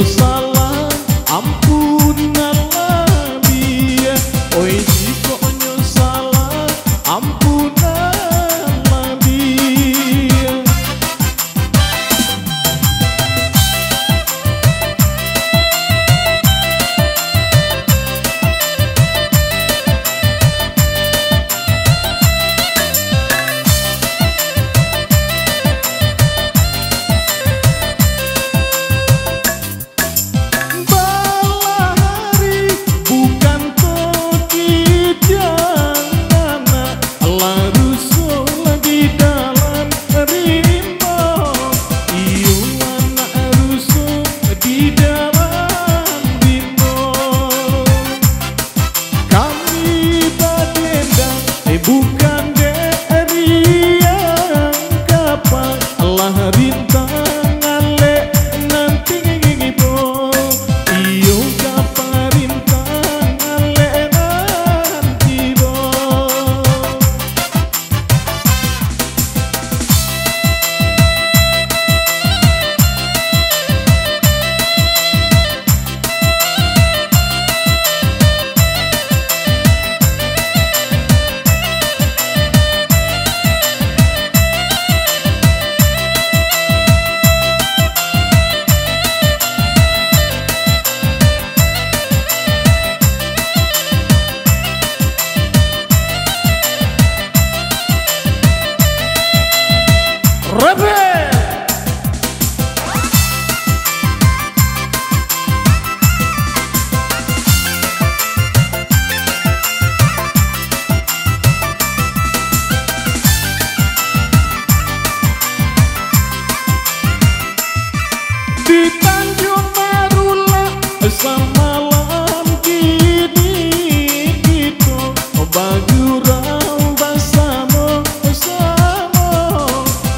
salah ampunanlah dia. Oi jika onyo salah ampunanlah dia. Bukan dari yang kapan Allah rintangan le nanti ngibo. Iyo kapan rintangan le nanti bo. Di Tanjung Marula semalam kini kita bagurau bersama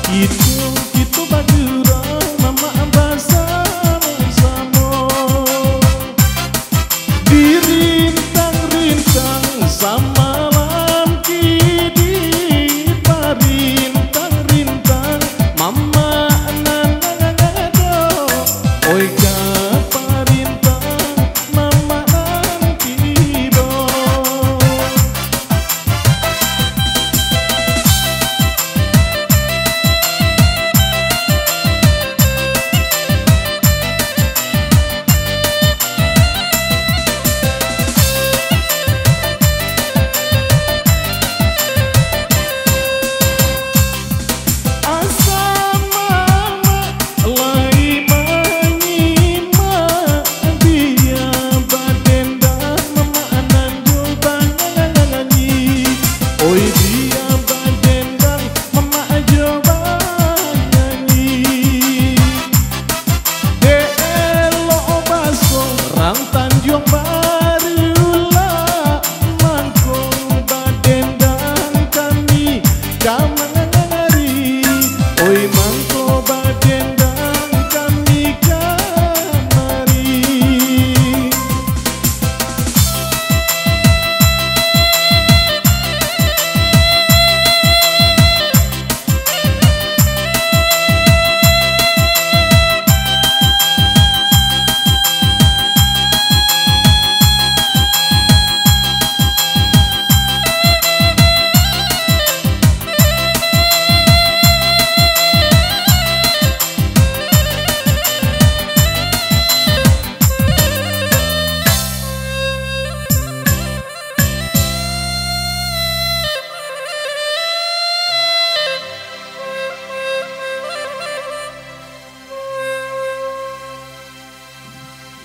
kita bagurau mama bersama di rintang-rintang semalam kini rintang-rintang mama. Oi kaparintang mama nanti do. Tanjung Marula mangkong badendang kami kamari. Oi mangko badendang kami kamari.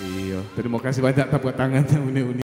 Iya, terima kasih banyak tepuk tangannya uni-uni.